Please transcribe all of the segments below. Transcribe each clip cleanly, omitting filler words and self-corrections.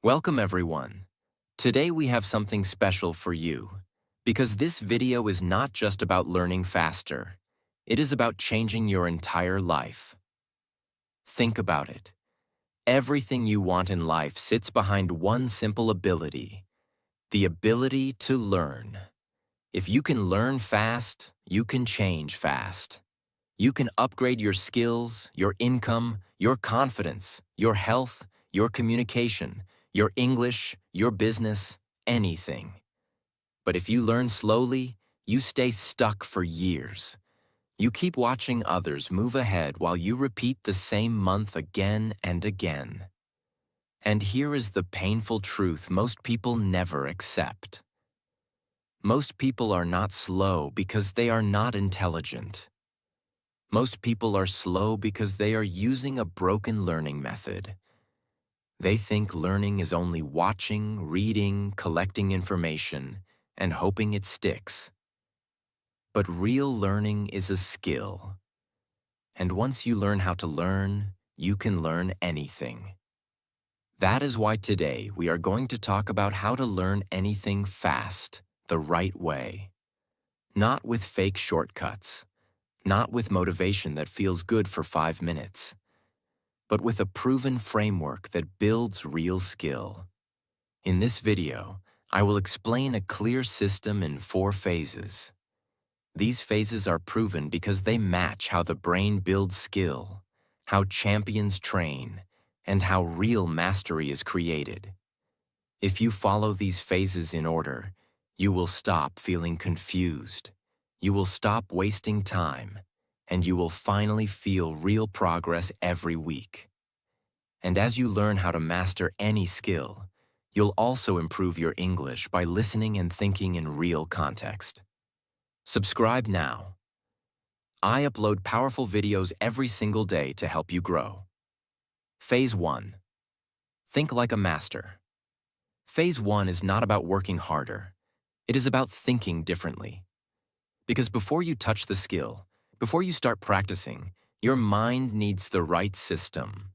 Welcome everyone. Today we have something special for you, because this video is not just about learning faster. It is about changing your entire life. Think about it. Everything you want in life sits behind one simple ability, the ability to learn. If you can learn fast, you can change fast. You can upgrade your skills, your income, your confidence, your health, your communication, your English, your business, anything. But if you learn slowly, you stay stuck for years. You keep watching others move ahead while you repeat the same month again and again. And here is the painful truth most people never accept. Most people are not slow because they are not intelligent. Most people are slow because they are using a broken learning method. They think learning is only watching, reading, collecting information, and hoping it sticks. But real learning is a skill. And once you learn how to learn, you can learn anything. That is why today we are going to talk about how to learn anything fast, the right way. Not with fake shortcuts. Not with motivation that feels good for 5 minutes, but with a proven framework that builds real skill. In this video, I will explain a clear system in 4 phases. These phases are proven because they match how the brain builds skill, how champions train, and how real mastery is created. If you follow these phases in order, you will stop feeling confused. You will stop wasting time, and you will finally feel real progress every week. And as you learn how to master any skill, you'll also improve your English by listening and thinking in real context. Subscribe now. I upload powerful videos every single day to help you grow. Phase 1. Think like a master. Phase 1 is not about working harder. It is about thinking differently. Because before you touch the skill, before you start practicing, your mind needs the right system.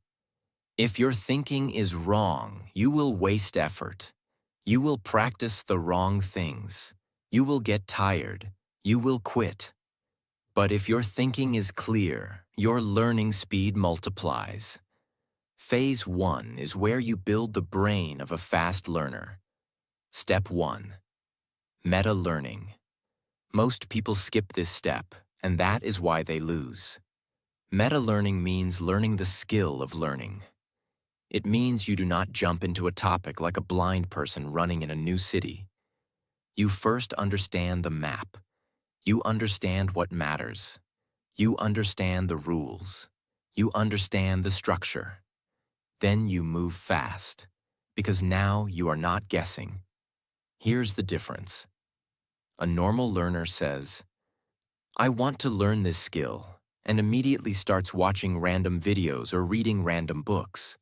If your thinking is wrong, you will waste effort. You will practice the wrong things. You will get tired. You will quit. But if your thinking is clear, your learning speed multiplies. Phase 1 is where you build the brain of a fast learner. Step 1. Meta-learning. Most people skip this step, and that is why they lose. Meta-learning means learning the skill of learning. It means you do not jump into a topic like a blind person running in a new city. You first understand the map. You understand what matters. You understand the rules. You understand the structure. Then you move fast, because now you are not guessing. Here's the difference. A normal learner says, "I want to learn this skill," and immediately starts watching random videos or reading random books.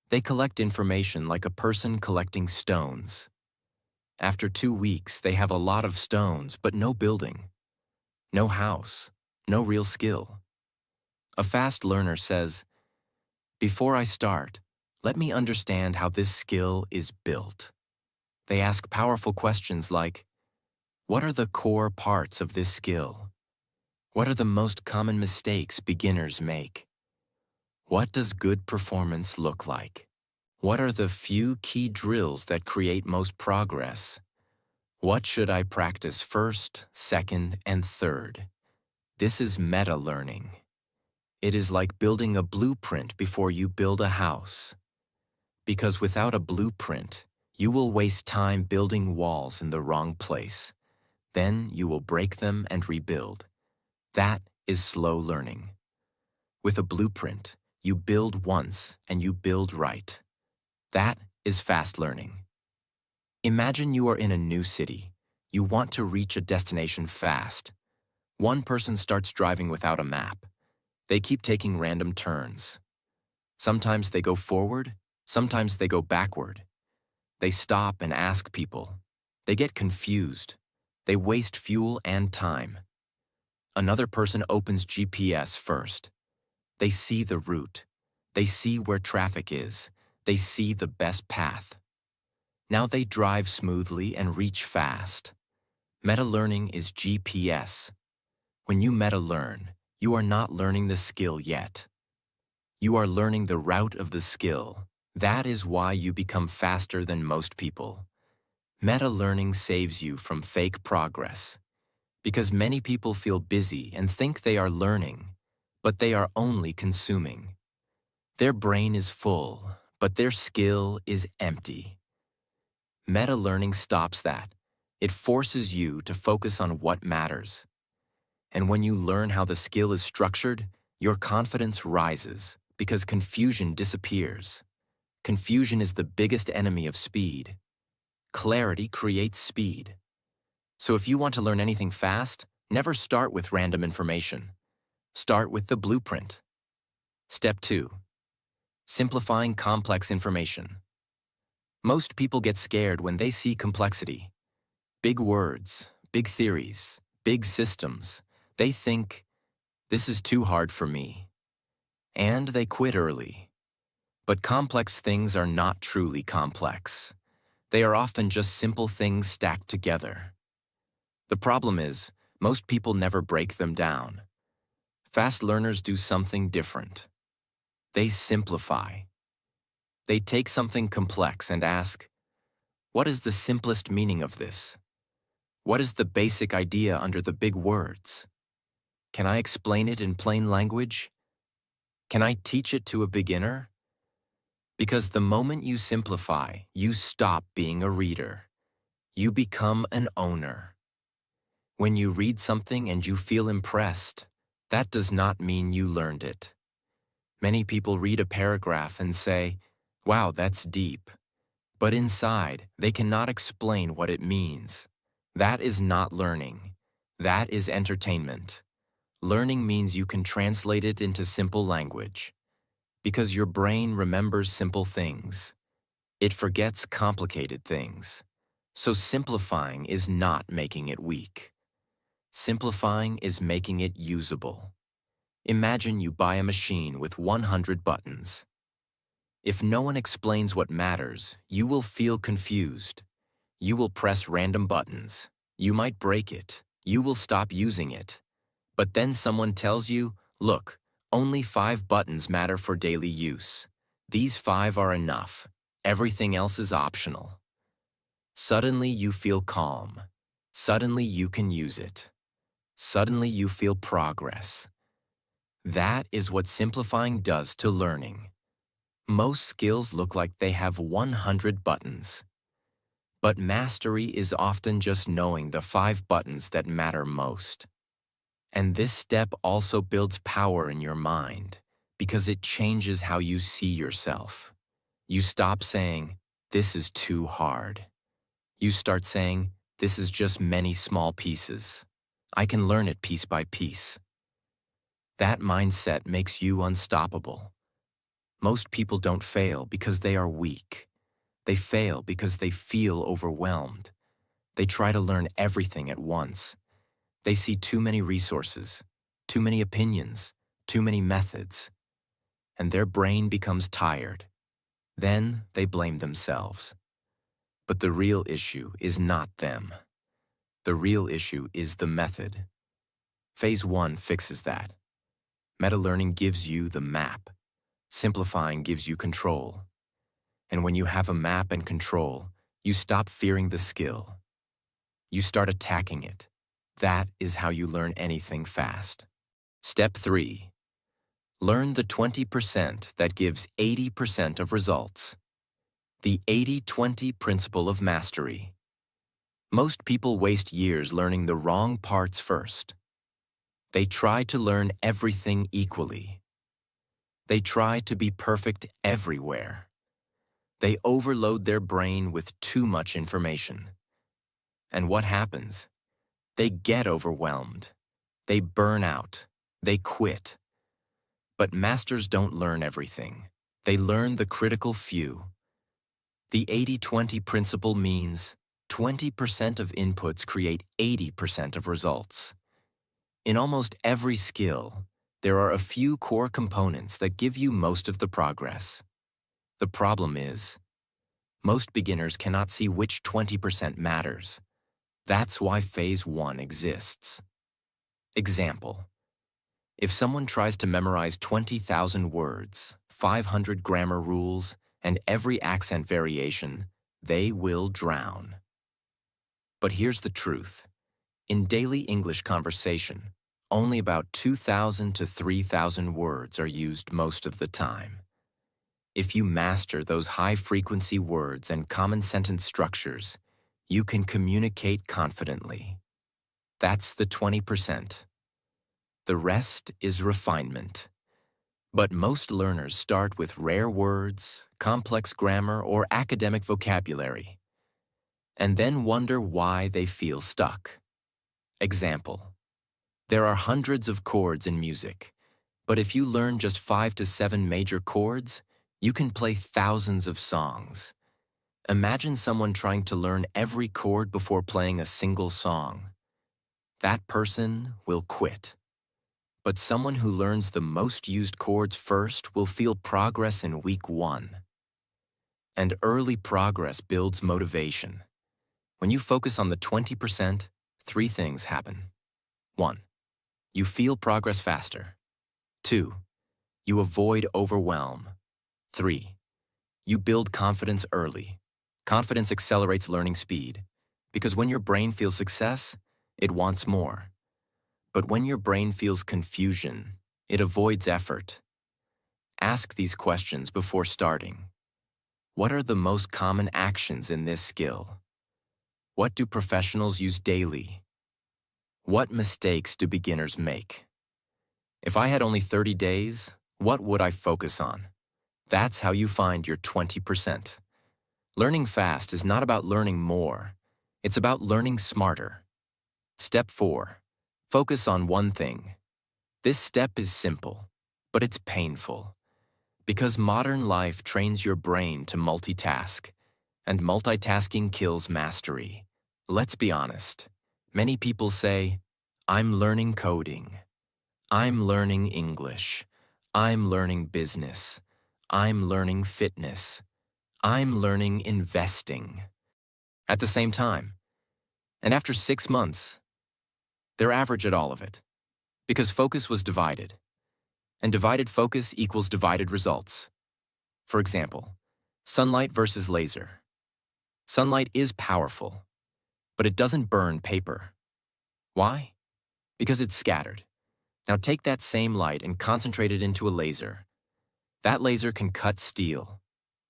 They collect information like a person collecting stones. After 2 weeks, they have a lot of stones, but no building, no house, no real skill. A fast learner says, "Before I start, let me understand how this skill is built." They ask powerful questions like, what are the core parts of this skill? What are the most common mistakes beginners make? What does good performance look like? What are the few key drills that create most progress? What should I practice first, second, and third? This is meta-learning. It is like building a blueprint before you build a house. Because without a blueprint, you will waste time building walls in the wrong place. Then you will break them and rebuild. That is slow learning. With a blueprint, you build once and you build right. That is fast learning. Imagine you are in a new city. You want to reach a destination fast. One person starts driving without a map. They keep taking random turns. Sometimes they go forward, sometimes they go backward. They stop and ask people. They get confused. They waste fuel and time. Another person opens GPS first. They see the route. They see where traffic is. They see the best path. Now they drive smoothly and reach fast. Meta-learning is GPS. When you meta-learn, you are not learning the skill yet. You are learning the route of the skill. That is why you become faster than most people. Meta-learning saves you from fake progress. Because many people feel busy and think they are learning, but they are only consuming. Their brain is full, but their skill is empty. Meta-learning stops that. It forces you to focus on what matters. And when you learn how the skill is structured, your confidence rises because confusion disappears. Confusion is the biggest enemy of speed. Clarity creates speed. So if you want to learn anything fast, never start with random information. Start with the blueprint. Step 2. Simplifying complex information. Most people get scared when they see complexity. Big words, big theories, big systems. They think, this is too hard for me. And they quit early. But complex things are not truly complex. They are often just simple things stacked together. The problem is, most people never break them down. Fast learners do something different. They simplify. They take something complex and ask, what is the simplest meaning of this? What is the basic idea under the big words? Can I explain it in plain language? Can I teach it to a beginner? Because the moment you simplify, you stop being a reader. You become an owner. When you read something and you feel impressed, that does not mean you learned it. Many people read a paragraph and say, wow, that's deep. But inside, they cannot explain what it means. That is not learning. That is entertainment. Learning means you can translate it into simple language. Because your brain remembers simple things. It forgets complicated things. So simplifying is not making it weak. Simplifying is making it usable. Imagine you buy a machine with 100 buttons. If no one explains what matters, you will feel confused. You will press random buttons. You might break it. You will stop using it. But then someone tells you, look, only 5 buttons matter for daily use. These 5 are enough. Everything else is optional. Suddenly you feel calm. Suddenly you can use it. Suddenly you feel progress. That is what simplifying does to learning. Most skills look like they have 100 buttons. But mastery is often just knowing the 5 buttons that matter most. And this step also builds power in your mind because it changes how you see yourself. You stop saying, this is too hard. You start saying, this is just many small pieces. I can learn it piece by piece. That mindset makes you unstoppable. Most people don't fail because they are weak. They fail because they feel overwhelmed. They try to learn everything at once. They see too many resources, too many opinions, too many methods, and their brain becomes tired. Then they blame themselves. But the real issue is not them. The real issue is the method. Phase 1 fixes that. Meta-learning gives you the map. Simplifying gives you control. And when you have a map and control, you stop fearing the skill. You start attacking it. That is how you learn anything fast. Step 3. Learn the 20% that gives 80% of results. The 80-20 principle of mastery. Most people waste years learning the wrong parts first. They try to learn everything equally. They try to be perfect everywhere. They overload their brain with too much information. And what happens? They get overwhelmed. They burn out. They quit. But masters don't learn everything. They learn the critical few. The 80-20 principle means 20% of inputs create 80% of results. In almost every skill, there are a few core components that give you most of the progress. The problem is, most beginners cannot see which 20% matters. That's why Phase 1 exists. Example: if someone tries to memorize 20,000 words, 500 grammar rules, and every accent variation, they will drown. But here's the truth. In daily English conversation, only about 2,000 to 3,000 words are used most of the time. If you master those high-frequency words and common sentence structures, you can communicate confidently. That's the 20%. The rest is refinement. But most learners start with rare words, complex grammar, or academic vocabulary, and then wonder why they feel stuck. Example: there are hundreds of chords in music, but if you learn just 5 to 7 major chords, you can play thousands of songs. Imagine someone trying to learn every chord before playing a single song. That person will quit. But someone who learns the most used chords first will feel progress in week 1. And early progress builds motivation. When you focus on the 20%, 3 things happen. 1. You feel progress faster. 2. You avoid overwhelm. 3. You build confidence early. Confidence accelerates learning speed, because when your brain feels success, it wants more. But when your brain feels confusion, it avoids effort. Ask these questions before starting. What are the most common actions in this skill? What do professionals use daily? What mistakes do beginners make? If I had only 30 days, what would I focus on? That's how you find your 20%. Learning fast is not about learning more. It's about learning smarter. Step 4. Focus on one thing. This step is simple, but it's painful. Because modern life trains your brain to multitask, and multitasking kills mastery. Let's be honest. Many people say, I'm learning coding. I'm learning English. I'm learning business. I'm learning fitness. I'm learning investing. At the same time. And after 6 months, they're average at all of it. Because focus was divided. And divided focus equals divided results. For example, sunlight versus laser. Sunlight is powerful, but it doesn't burn paper. Why? Because it's scattered. Now take that same light and concentrate it into a laser. That laser can cut steel.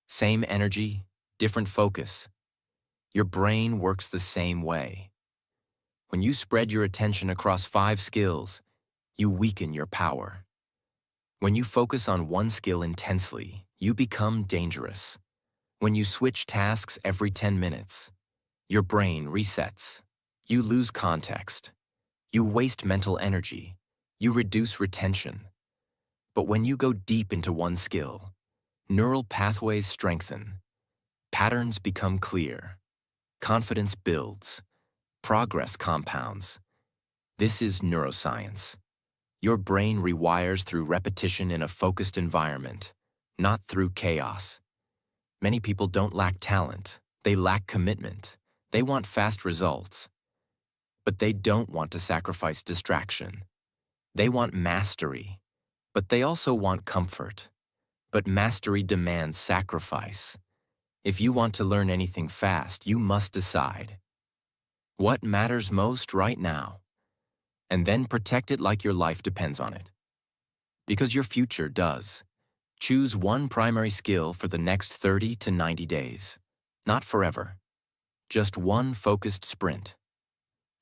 Same energy, different focus. Your brain works the same way. When you spread your attention across 5 skills, you weaken your power. When you focus on one skill intensely, you become dangerous. When you switch tasks every 10 minutes, your brain resets. You lose context. You waste mental energy. You reduce retention. But when you go deep into one skill, neural pathways strengthen. Patterns become clear. Confidence builds. Progress compounds. This is neuroscience. Your brain rewires through repetition in a focused environment, not through chaos. Many people don't lack talent. They lack commitment. They want fast results. But they don't want to sacrifice distraction. They want mastery, but they also want comfort. But mastery demands sacrifice. If you want to learn anything fast, you must decide what matters most right now, and then protect it like your life depends on it. Because your future does. Choose one primary skill for the next 30 to 90 days. Not forever. Just one focused sprint.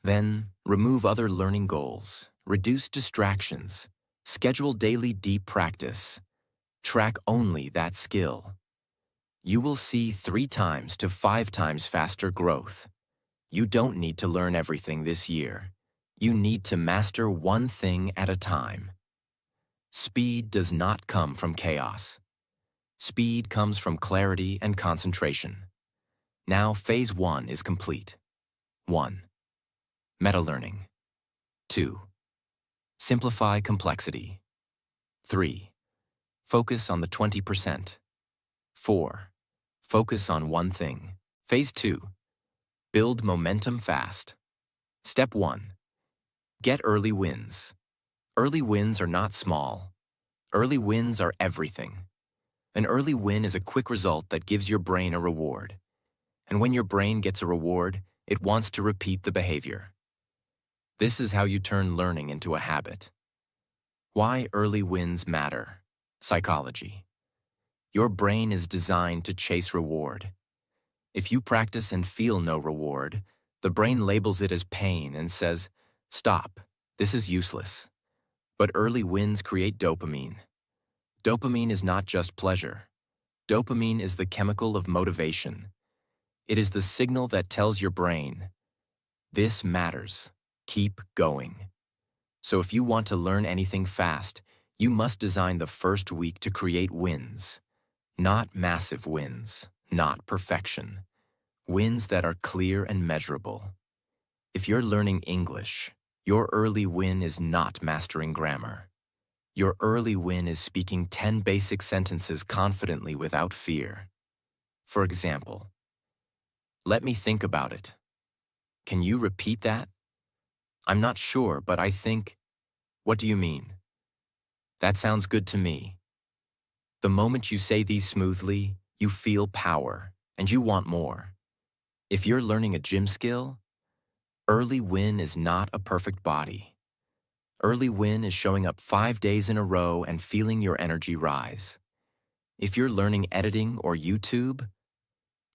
Then, remove other learning goals, reduce distractions, schedule daily deep practice. Track only that skill. You will see 3 times to 5 times faster growth. You don't need to learn everything this year. You need to master one thing at a time. Speed does not come from chaos. Speed comes from clarity and concentration. Now, Phase 1 is complete. 1. Meta-learning. 2. Simplify complexity. 3. Focus on the 20%. 4. Focus on one thing. Phase 2. Build momentum fast. Step 1. Get early wins. Early wins are not small. Early wins are everything. An early win is a quick result that gives your brain a reward. And when your brain gets a reward, it wants to repeat the behavior. This is how you turn learning into a habit. Why early wins matter. Psychology. Your brain is designed to chase reward. If you practice and feel no reward, the brain labels it as pain and says, "Stop, this is useless." But early wins create dopamine. Dopamine is not just pleasure. Dopamine is the chemical of motivation. It is the signal that tells your brain, "This matters. Keep going." So if you want to learn anything fast, you must design the first week to create wins. Not massive wins, not perfection. Wins that are clear and measurable. If you're learning English, your early win is not mastering grammar. Your early win is speaking 10 basic sentences confidently without fear. For example, "Let me think about it." Can you repeat that? "I'm not sure, but I think..." "What do you mean?" "That sounds good to me." The moment you say these smoothly, you feel power, and you want more. If you're learning a gym skill, early win is not a perfect body. Early win is showing up 5 days in a row and feeling your energy rise. If you're learning editing or YouTube,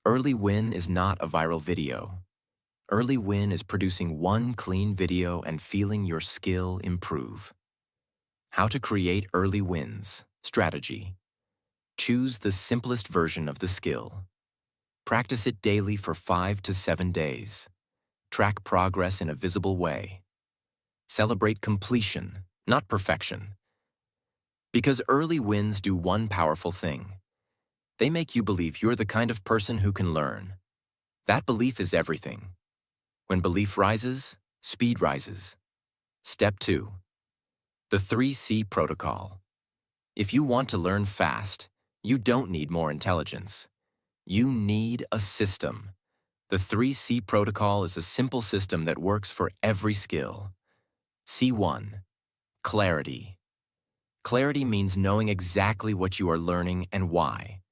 early win is not a viral video. Early win is producing one clean video and feeling your skill improve. How to create early wins. Strategy. Choose the simplest version of the skill. Practice it daily for 5 to 7 days. Track progress in a visible way. Celebrate completion, not perfection. Because early wins do one powerful thing. They make you believe you're the kind of person who can learn. That belief is everything. When belief rises, speed rises. Step 2. The 3C protocol. If you want to learn fast, you don't need more intelligence. You need a system. The 3C protocol is a simple system that works for every skill. C1. Clarity. Clarity means knowing exactly what you are learning and why.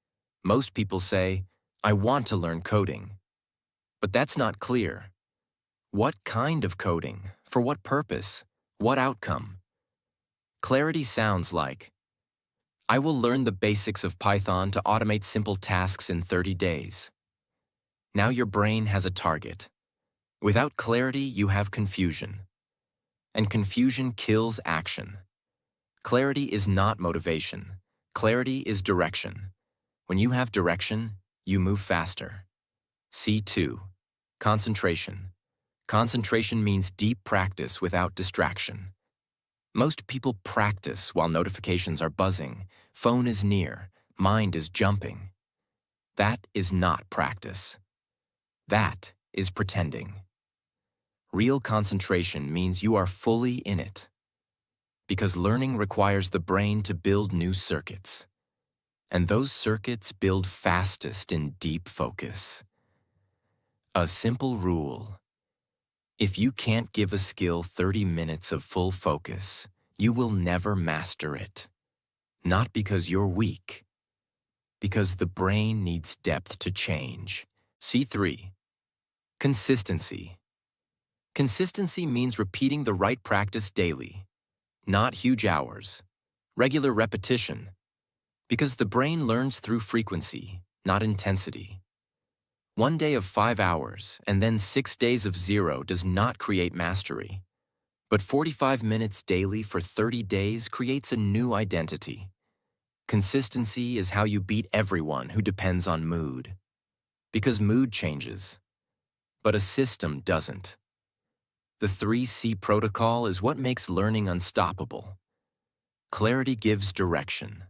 Most people say, "I want to learn coding." But that's not clear. What kind of coding? For what purpose? What outcome? Clarity sounds like, "I will learn the basics of Python to automate simple tasks in 30 days. Now your brain has a target. Without clarity, you have confusion. And confusion kills action. Clarity is not motivation. Clarity is direction. When you have direction, you move faster. C2. Concentration. Concentration means deep practice without distraction. Most people practice while notifications are buzzing, phone is near, mind is jumping. That is not practice. That is pretending. Real concentration means you are fully in it. Because learning requires the brain to build new circuits. And those circuits build fastest in deep focus. A simple rule. If you can't give a skill 30 minutes of full focus, you will never master it. Not because you're weak, because the brain needs depth to change. C3. Consistency. Consistency means repeating the right practice daily, not huge hours, regular repetition, because the brain learns through frequency, not intensity. 1 day of 5 hours and then 6 days of 0 does not create mastery. But 45 minutes daily for 30 days creates a new identity. Consistency is how you beat everyone who depends on mood. Because mood changes, but a system doesn't. The 3C protocol is what makes learning unstoppable. Clarity gives direction.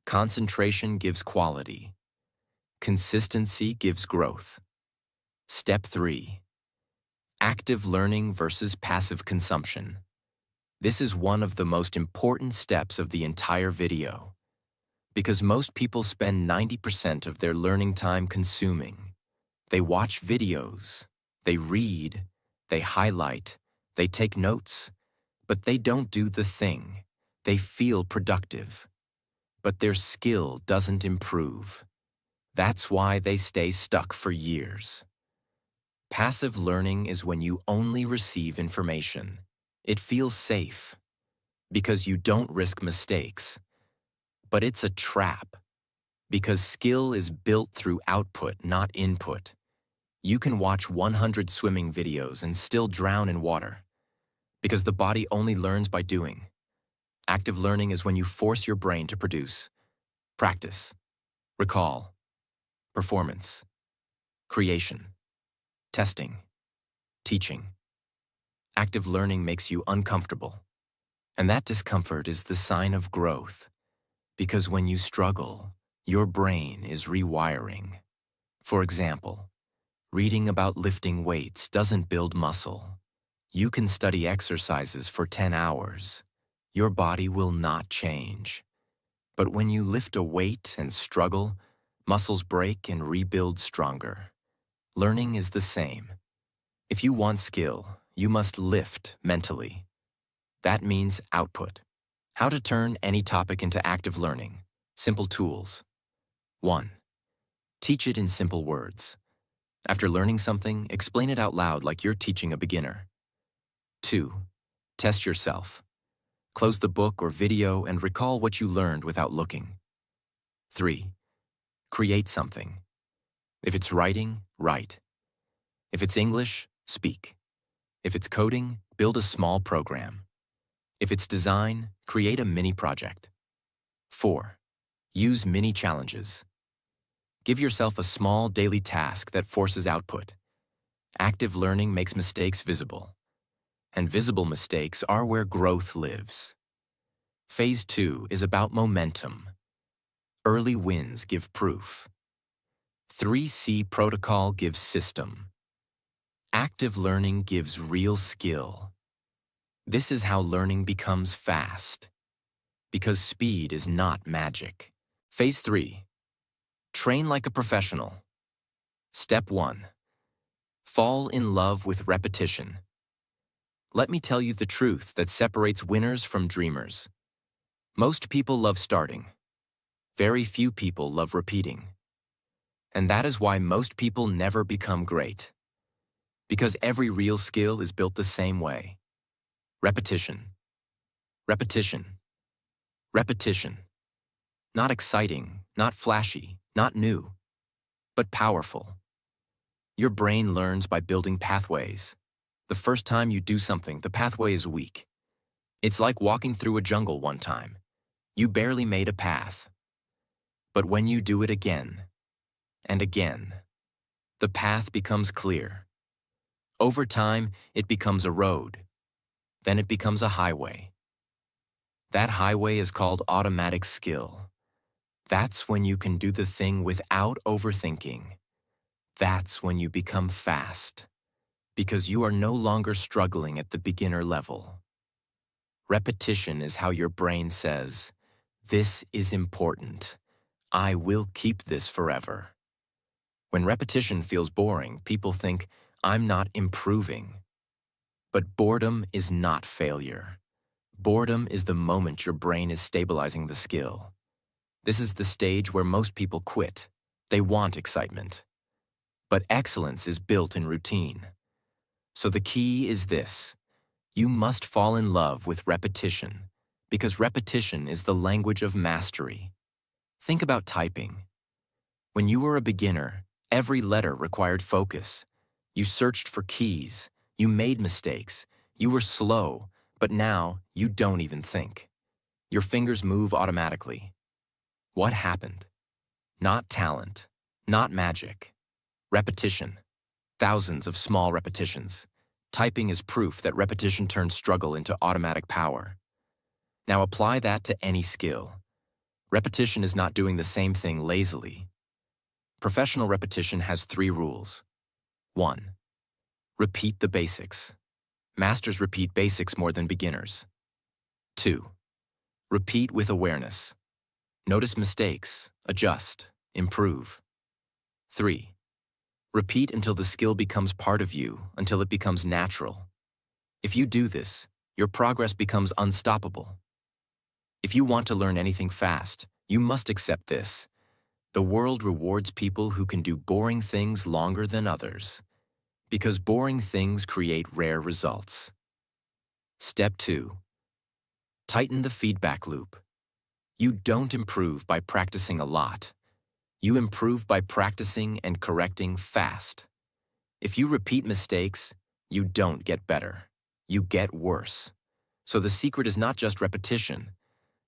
Concentration gives quality. Consistency gives growth. Step 3. Active learning versus passive consumption. This is one of the most important steps of the entire video. Because most people spend 90% of their learning time consuming. They watch videos, they read, they highlight, they take notes, but they don't do the thing. They feel productive, but their skill doesn't improve. That's why they stay stuck for years. Passive learning is when you only receive information. It feels safe because you don't risk mistakes. But it's a trap because skill is built through output, not input. You can watch 100 swimming videos and still drown in water because the body only learns by doing. Active learning is when you force your brain to produce, practice, recall, performance, creation, testing, teaching. Active learning makes you uncomfortable. And that discomfort is the sign of growth, because when you struggle, your brain is rewiring. For example, reading about lifting weights doesn't build muscle. You can study exercises for 10 hours. Your body will not change. But when you lift a weight and struggle, muscles break and rebuild stronger. Learning is the same. If you want skill, you must lift mentally. That means output. How to turn any topic into active learning. Simple tools. 1. Teach it in simple words. After learning something, explain it out loud like you're teaching a beginner. 2. Test yourself. Close the book or video and recall what you learned without looking. 3. Create something. If it's writing, write. If it's English, speak. If it's coding, build a small program. If it's design, create a mini project. 4. Use mini challenges. Give yourself a small daily task that forces output. Active learning makes mistakes visible, and visible mistakes are where growth lives. Phase 2 is about momentum. Early wins give proof. 3C protocol gives system. Active learning gives real skill. This is how learning becomes fast, because speed is not magic. Phase 3. Train like a professional. Step 1. Fall in love with repetition. Let me tell you the truth that separates winners from dreamers. Most people love starting. Very few people love repeating. And that is why most people never become great. Because every real skill is built the same way. Repetition. Repetition. Repetition. Not exciting, not flashy, not new, but powerful. Your brain learns by building pathways. The first time you do something, the pathway is weak. It's like walking through a jungle one time. You barely made a path. But when you do it again and again, the path becomes clear. Over time, it becomes a road. Then it becomes a highway. That highway is called automatic skill. That's when you can do the thing without overthinking. That's when you become fast, because you are no longer struggling at the beginner level. Repetition is how your brain says, "This is important. I will keep this forever." When repetition feels boring, people think, "I'm not improving." But boredom is not failure. Boredom is the moment your brain is stabilizing the skill. This is the stage where most people quit. They want excitement. But excellence is built in routine. So the key is this. You must fall in love with repetition, because repetition is the language of mastery. Think about typing. When you were a beginner, every letter required focus. You searched for keys. You made mistakes. You were slow, but now you don't even think. Your fingers move automatically. What happened? Not talent, not magic. Repetition. Thousands of small repetitions. Typing is proof that repetition turns struggle into automatic power. Now apply that to any skill. Repetition is not doing the same thing lazily. Professional repetition has 3 rules. 1. Repeat the basics. Masters repeat basics more than beginners. 2. Repeat with awareness. Notice mistakes, adjust, improve. 3. Repeat until the skill becomes part of you, until it becomes natural. If you do this, your progress becomes unstoppable. If you want to learn anything fast, you must accept this. The world rewards people who can do boring things longer than others, because boring things create rare results. Step 2. Tighten the feedback loop. You don't improve by practicing a lot. You improve by practicing and correcting fast. If you repeat mistakes, you don't get better. You get worse. So the secret is not just repetition.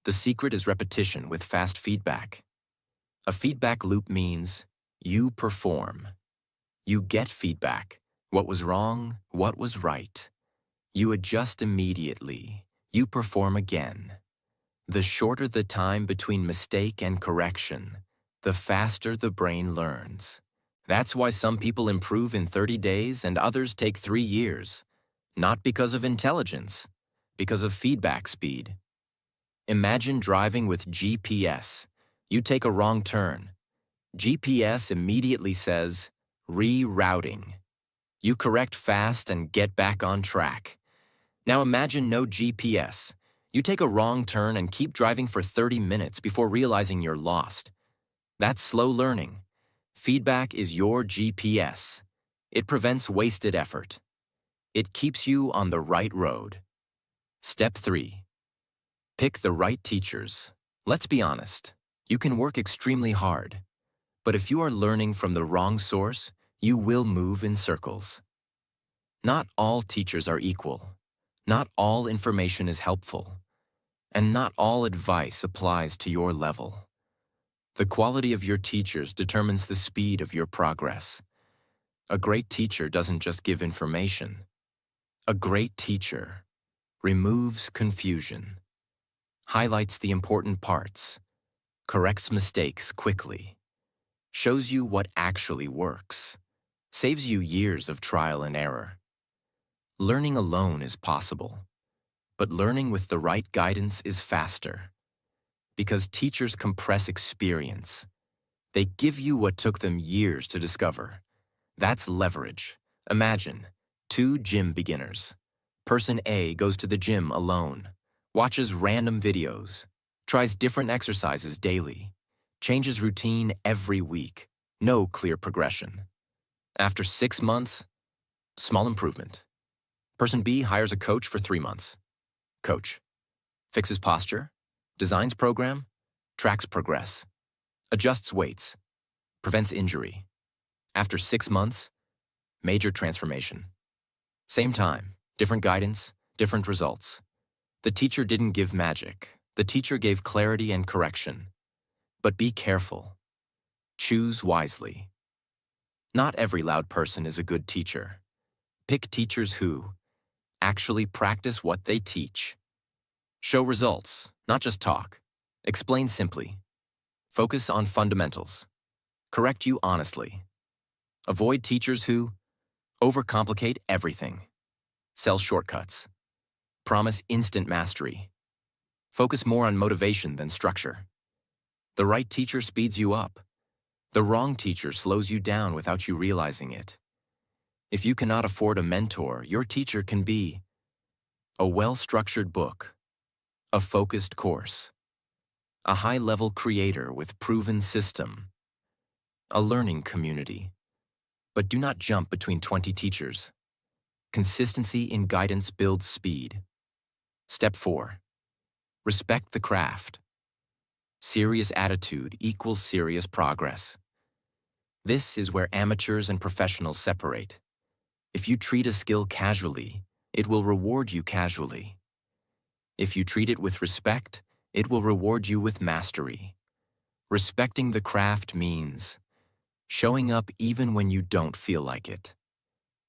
The secret is repetition with fast feedback. A feedback loop means you perform. You get feedback. What was wrong? What was right? You adjust immediately. You perform again. The shorter the time between mistake and correction, the faster the brain learns. That's why some people improve in 30 days and others take 3 years. Not because of intelligence, because of feedback speed. Imagine driving with GPS. You take a wrong turn. GPS immediately says, rerouting. You correct fast and get back on track. Now imagine no GPS. You take a wrong turn and keep driving for 30 minutes before realizing you're lost. That's slow learning. Feedback is your GPS. It prevents wasted effort. It keeps you on the right road. Step 3. Pick the right teachers. Let's be honest. You can work extremely hard. But if you are learning from the wrong source, you will move in circles. Not all teachers are equal. Not all information is helpful. And not all advice applies to your level. The quality of your teachers determines the speed of your progress. A great teacher doesn't just give information. A great teacher removes confusion, highlights the important parts, corrects mistakes quickly, shows you what actually works, saves you years of trial and error. Learning alone is possible, but learning with the right guidance is faster. Because teachers compress experience. They give you what took them years to discover. That's leverage. Imagine 2 gym beginners. Person A goes to the gym alone, watches random videos, tries different exercises daily, changes routine every week. No clear progression. After 6 months, small improvement. Person B hires a coach for 3 months. Coach fixes posture, designs program, tracks progress, adjusts weights, prevents injury. After 6 months, major transformation. Same time, different guidance, different results. The teacher didn't give magic. The teacher gave clarity and correction. But be careful. Choose wisely. Not every loud person is a good teacher. Pick teachers who actually practice what they teach. Show results, not just talk. Explain simply. Focus on fundamentals. Correct you honestly. Avoid teachers who overcomplicate everything. Sell shortcuts. Promise instant mastery. Focus more on motivation than structure. The right teacher speeds you up. The wrong teacher slows you down without you realizing it. If you cannot afford a mentor, your teacher can be a well-structured book, a focused course, a high-level creator with proven system, a learning community. But do not jump between 20 teachers. Consistency in guidance builds speed. Step 4. Respect the craft. Serious attitude equals serious progress. This is where amateurs and professionals separate. If you treat a skill casually, it will reward you casually. If you treat it with respect, it will reward you with mastery. Respecting the craft means showing up even when you don't feel like it.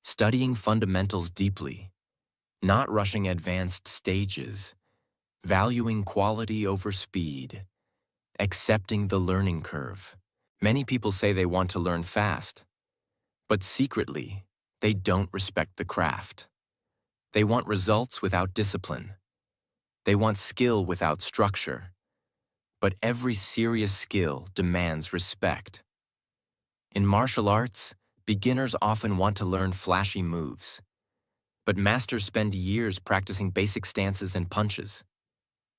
Studying fundamentals deeply, not rushing advanced stages, valuing quality over speed, accepting the learning curve. Many people say they want to learn fast, but secretly, they don't respect the craft. They want results without discipline. They want skill without structure. but every serious skill demands respect. In martial arts, beginners often want to learn flashy moves, but masters spend years practicing basic stances and punches.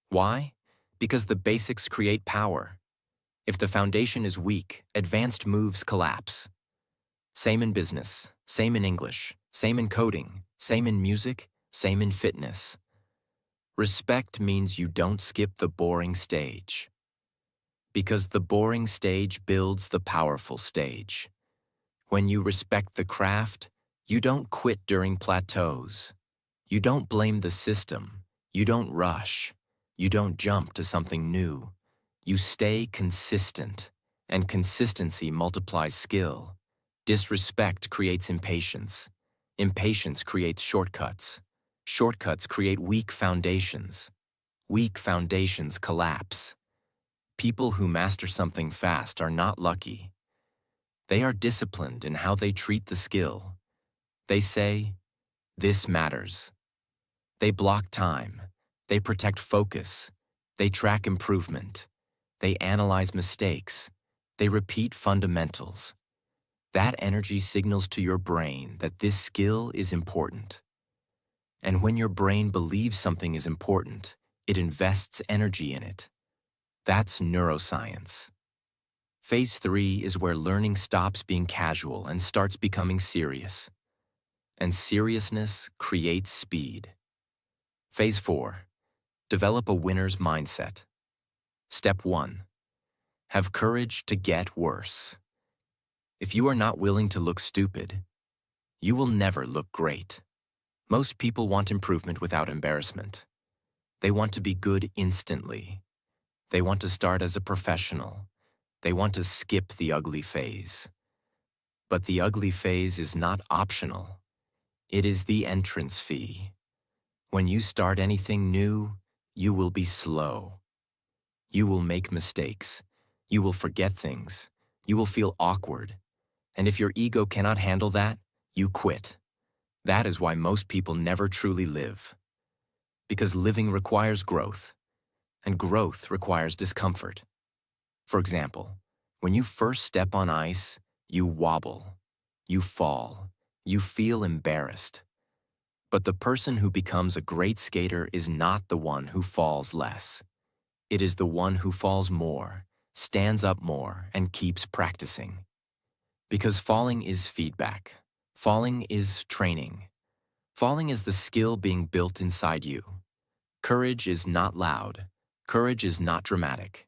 Why? Because the basics create power. If the foundation is weak, advanced moves collapse. Same in business, same in English, same in coding, same in music, same in fitness. Respect means you don't skip the boring stage. Because the boring stage builds the powerful stage. When you respect the craft, you don't quit during plateaus. You don't blame the system. You don't rush. You don't jump to something new. You stay consistent, and consistency multiplies skill. Disrespect creates impatience. Impatience creates shortcuts. Shortcuts create weak foundations. Weak foundations collapse. People who master something fast are not lucky. They are disciplined in how they treat the skill. They say, "This matters." They block time. They protect focus. They track improvement. They analyze mistakes. They repeat fundamentals. That energy signals to your brain that this skill is important. And when your brain believes something is important, it invests energy in it. That's neuroscience. Phase 3 is where learning stops being casual and starts becoming serious. And seriousness creates speed. Phase 4. Develop a winner's mindset. Step 1. Have courage to get worse. If you are not willing to look stupid, you will never look great. Most people want improvement without embarrassment. They want to be good instantly. They want to start as a professional. They want to skip the ugly phase. But the ugly phase is not optional. It is the entrance fee. When you start anything new, you will be slow. You will make mistakes. You will forget things. You will feel awkward. And if your ego cannot handle that, you quit. That is why most people never truly live. Because living requires growth, and growth requires discomfort. For example, when you first step on ice, you wobble, you fall, you feel embarrassed. But the person who becomes a great skater is not the one who falls less. It is the one who falls more, stands up more, and keeps practicing. Because falling is feedback. Falling is training. Falling is the skill being built inside you. Courage is not loud. Courage is not dramatic.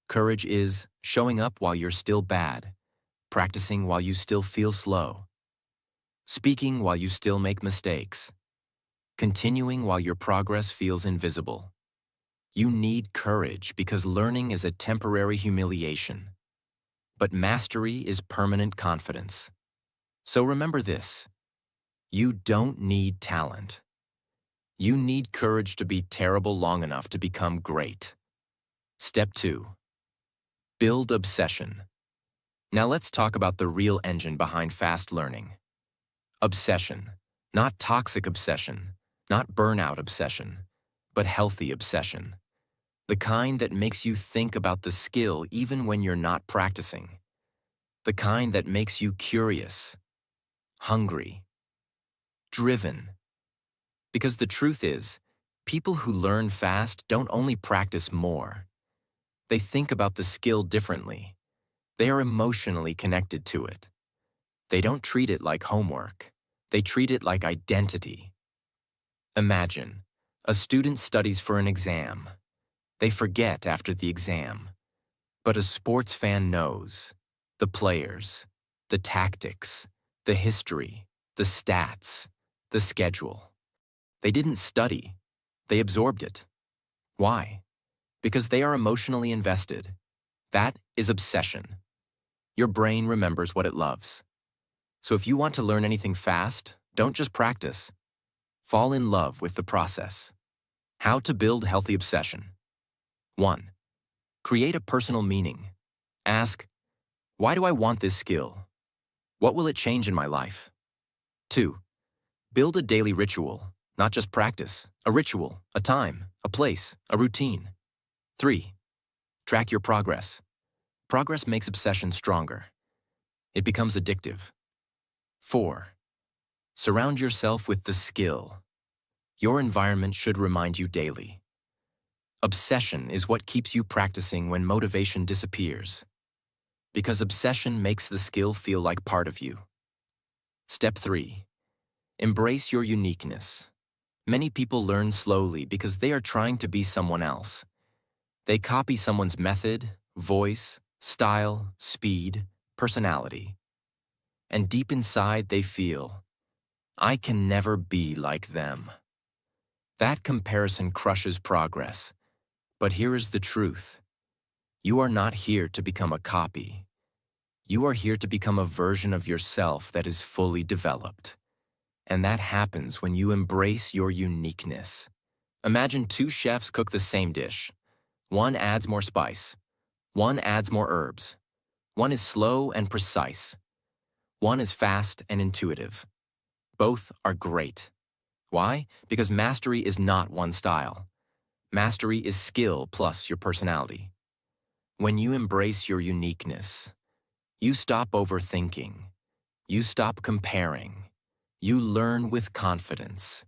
Courage is showing up while you're still bad, practicing while you still feel slow, speaking while you still make mistakes, continuing while your progress feels invisible. You need courage because learning is a temporary humiliation, but mastery is permanent confidence. So remember this: you don't need talent. You need courage to be terrible long enough to become great. Step 2. Build obsession. Now let's talk about the real engine behind fast learning. Obsession. Not toxic obsession, not burnout obsession, but healthy obsession. The kind that makes you think about the skill even when you're not practicing. The kind that makes you curious, hungry, driven. Because the truth is, people who learn fast don't only practice more. They think about the skill differently. They are emotionally connected to it. They don't treat it like homework. They treat it like identity. Imagine, a student studies for an exam. They forget after the exam. But a sports fan knows the players, the tactics, the history, the stats, the schedule. They didn't study. They absorbed it. Why? Because they are emotionally invested. That is obsession. Your brain remembers what it loves. So if you want to learn anything fast, don't just practice. Fall in love with the process. How to build healthy obsession. 1. Create a personal meaning. Ask, why do I want this skill? What will it change in my life? 2. Build a daily ritual, not just practice, a ritual, a time, a place, a routine. 3. Track your progress. Progress makes obsession stronger. It becomes addictive. 4. Surround yourself with the skill. Your environment should remind you daily. Obsession is what keeps you practicing when motivation disappears. Because obsession makes the skill feel like part of you. Step 3. Embrace your uniqueness. Many people learn slowly because they are trying to be someone else. They copy someone's method, voice, style, speed, personality. And deep inside they feel, I can never be like them. That comparison crushes progress. But here is the truth. You are not here to become a copy. You are here to become a version of yourself that is fully developed. And that happens when you embrace your uniqueness. Imagine two chefs cook the same dish. One adds more spice. One adds more herbs. One is slow and precise. One is fast and intuitive. Both are great. Why? Because mastery is not one style. Mastery is skill plus your personality. When you embrace your uniqueness, you stop overthinking. You stop comparing. You learn with confidence.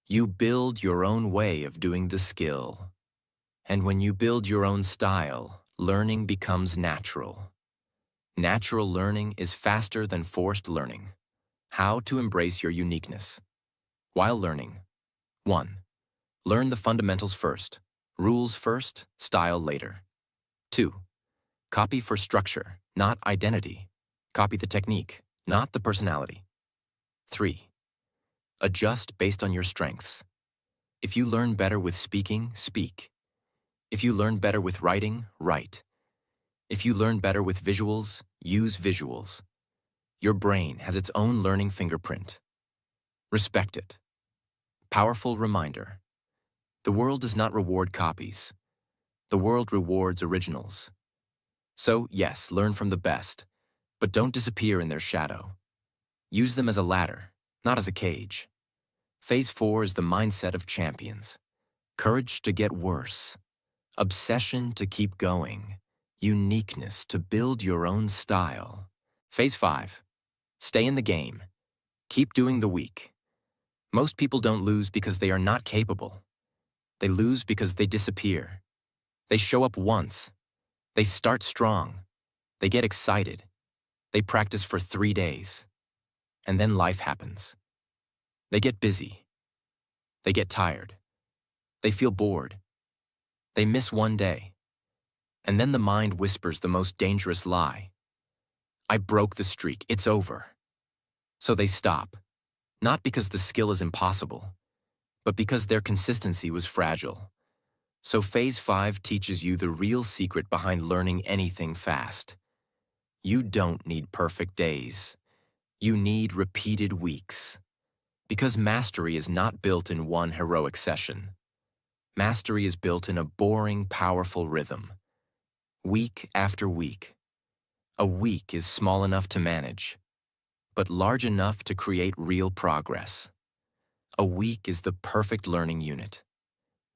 You build your own way of doing the skill. And when you build your own style, learning becomes natural. Natural learning is faster than forced learning. How to embrace your uniqueness. While learning. 1. Learn the fundamentals first. Rules first, style later. 2. Copy for structure, not identity. Copy the technique, not the personality. 3. Adjust based on your strengths. If you learn better with speaking, speak. If you learn better with writing, write. If you learn better with visuals, use visuals. Your brain has its own learning fingerprint. Respect it. Powerful reminder. The world does not reward copies. The world rewards originals. So, yes, learn from the best, but don't disappear in their shadow. Use them as a ladder, not as a cage. Phase 4 is the mindset of champions. Courage to get worse. Obsession to keep going. Uniqueness to build your own style. Phase 5. Stay in the game. Keep doing the week. Most people don't lose because they are not capable. They lose because they disappear. They show up once. They start strong. They get excited. They practice for 3 days. And then life happens. They get busy. They get tired. They feel bored. They miss one day. And then the mind whispers the most dangerous lie. I broke the streak. It's over. So they stop. Not because the skill is impossible, but because their consistency was fragile. So Phase 5 teaches you the real secret behind learning anything fast. You don't need perfect days. You need repeated weeks. Because mastery is not built in one heroic session. Mastery is built in a boring, powerful rhythm. Week after week. A week is small enough to manage, but large enough to create real progress. A week is the perfect learning unit.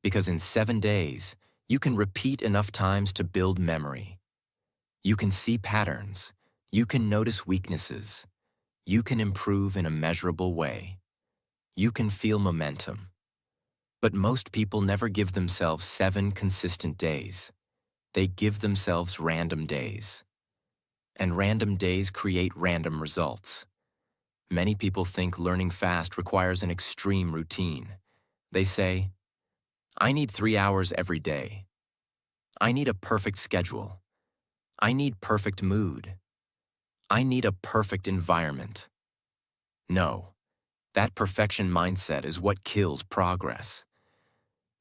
Because in 7 days, you can repeat enough times to build memory. You can see patterns. You can notice weaknesses. You can improve in a measurable way. You can feel momentum. But most people never give themselves 7 consistent days. They give themselves random days. And random days create random results. Many people think learning fast requires an extreme routine. They say, I need 3 hours every day. I need a perfect schedule. I need perfect mood. I need a perfect environment. No, that perfection mindset is what kills progress.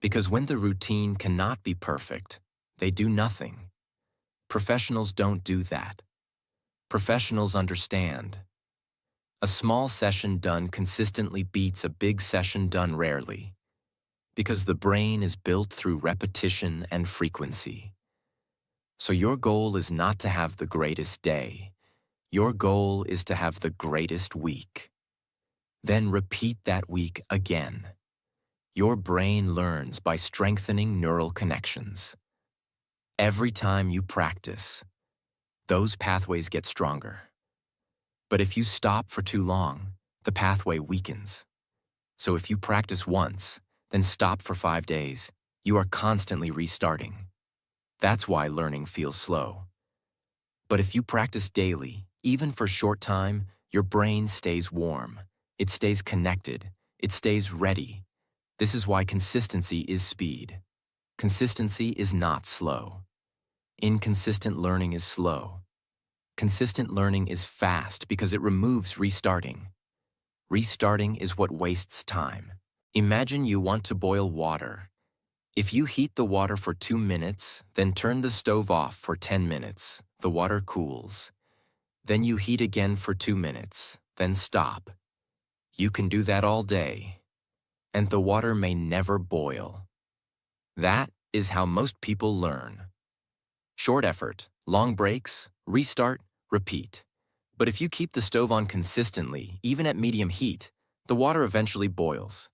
Because when the routine cannot be perfect, they do nothing. Professionals don't do that. Professionals understand. A small session done consistently beats a big session done rarely. Because the brain is built through repetition and frequency. So your goal is not to have the greatest day. Your goal is to have the greatest week. Then repeat that week again. Your brain learns by strengthening neural connections. Every time you practice, those pathways get stronger. But if you stop for too long, the pathway weakens. So if you practice once, then stop for 5 days, you are constantly restarting. That's why learning feels slow. But if you practice daily, even for a short time, your brain stays warm. It stays connected. It stays ready. This is why consistency is speed. Consistency is not slow. Inconsistent learning is slow. Consistent learning is fast because it removes restarting. Restarting is what wastes time. Imagine you want to boil water. If you heat the water for 2 minutes, then turn the stove off for 10 minutes, the water cools. Then you heat again for 2 minutes, then stop. You can do that all day, and the water may never boil. That is how most people learn. Short effort, long breaks, restart, repeat. But if you keep the stove on consistently, even at medium heat, the water eventually boils.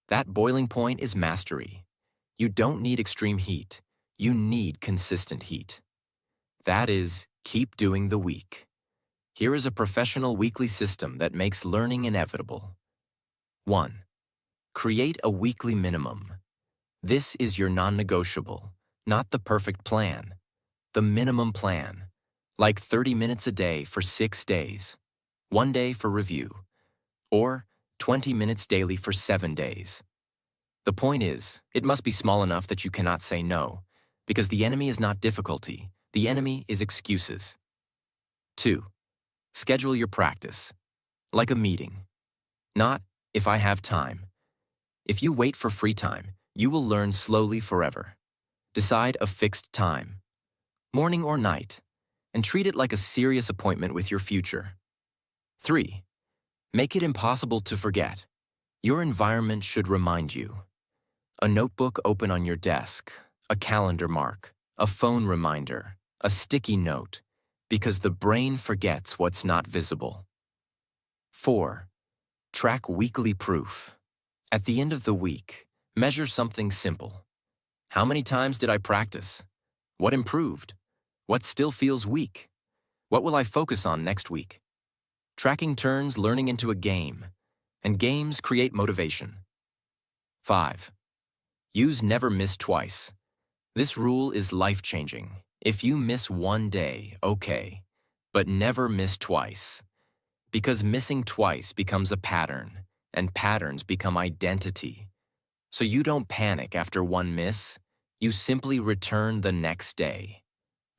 That boiling point is mastery. You don't need extreme heat. You need consistent heat. That is, keep doing the week. Here is a professional weekly system that makes learning inevitable. 1. Create a weekly minimum. This is your non-negotiable, not the perfect plan. The minimum plan, like 30 minutes a day for 6 days, 1 day for review, or 20 minutes daily for 7 days. The point is, it must be small enough that you cannot say no, because the enemy is not difficulty, the enemy is excuses. 2. Schedule your practice, like a meeting. Not, if I have time. If you wait for free time, you will learn slowly forever. Decide a fixed time, morning or night, and treat it like a serious appointment with your future. 3. Make it impossible to forget. Your environment should remind you. A notebook open on your desk, a calendar mark, a phone reminder, a sticky note, because the brain forgets what's not visible. 4. Track weekly proof. At the end of the week, measure something simple. How many times did I practice? What improved? What still feels weak? What will I focus on next week? Tracking turns learning into a game, and games create motivation. 5. Use never miss twice. This rule is life-changing. If you miss 1 day, okay, but never miss twice. Because missing twice becomes a pattern, and patterns become identity. So you don't panic after 1 miss, you simply return the next day.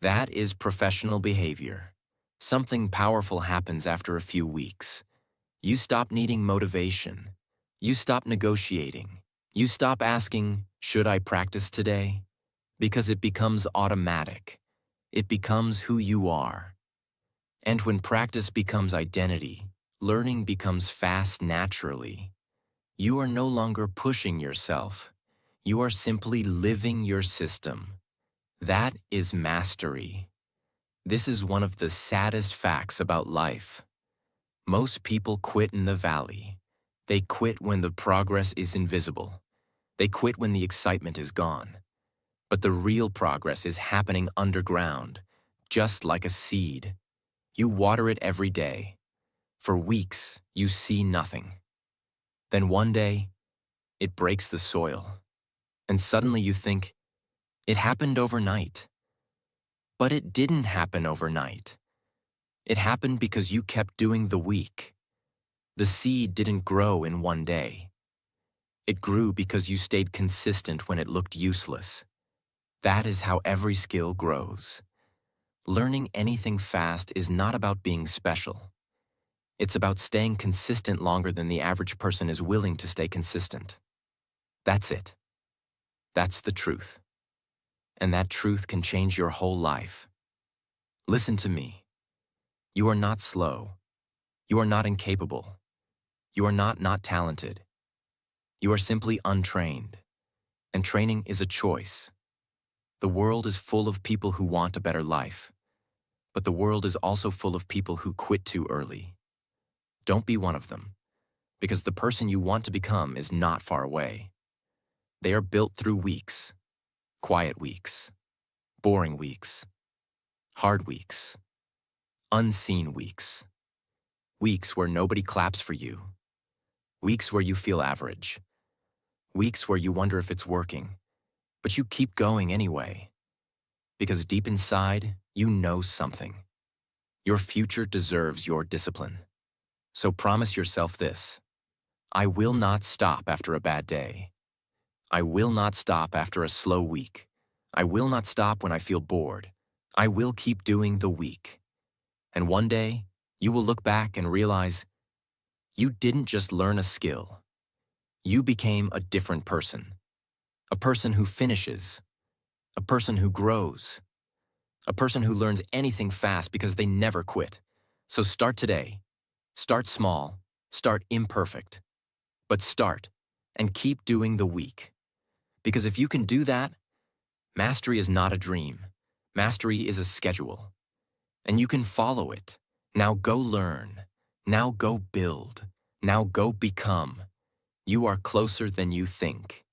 That is professional behavior. Something powerful happens after a few weeks. You stop needing motivation. You stop negotiating. You stop asking, should I practice today? Because it becomes automatic. It becomes who you are. And when practice becomes identity, learning becomes fast naturally. You are no longer pushing yourself. You are simply living your system. That is mastery. This is one of the saddest facts about life. Most people quit in the valley. They quit when the progress is invisible. They quit when the excitement is gone. But the real progress is happening underground, just like a seed. You water it every day. For weeks, you see nothing. Then one day, it breaks the soil. And suddenly you think, it happened overnight. But it didn't happen overnight. It happened because you kept doing the week. The seed didn't grow in 1 day. It grew because you stayed consistent when it looked useless. That is how every skill grows. Learning anything fast is not about being special. It's about staying consistent longer than the average person is willing to stay consistent. That's it. That's the truth. And that truth can change your whole life. Listen to me. You are not slow. You are not incapable. You are not talented. You are simply untrained. And training is a choice. The world is full of people who want a better life. But the world is also full of people who quit too early. Don't be one of them, because the person you want to become is not far away. They are built through weeks, quiet weeks, boring weeks, hard weeks, unseen weeks, weeks where nobody claps for you, weeks where you feel average, weeks where you wonder if it's working, but you keep going anyway, because deep inside, you know something. Your future deserves your discipline. So promise yourself this: I will not stop after a bad day. I will not stop after a slow week. I will not stop when I feel bored. I will keep doing the week. And one day, you will look back and realize you didn't just learn a skill. You became a different person. A person who finishes. A person who grows. A person who learns anything fast because they never quit. So start today. Start small. Start imperfect. But start and keep doing the week. Because if you can do that, mastery is not a dream. Mastery is a schedule. And you can follow it. Now go learn. Now go build. Now go become. You are closer than you think.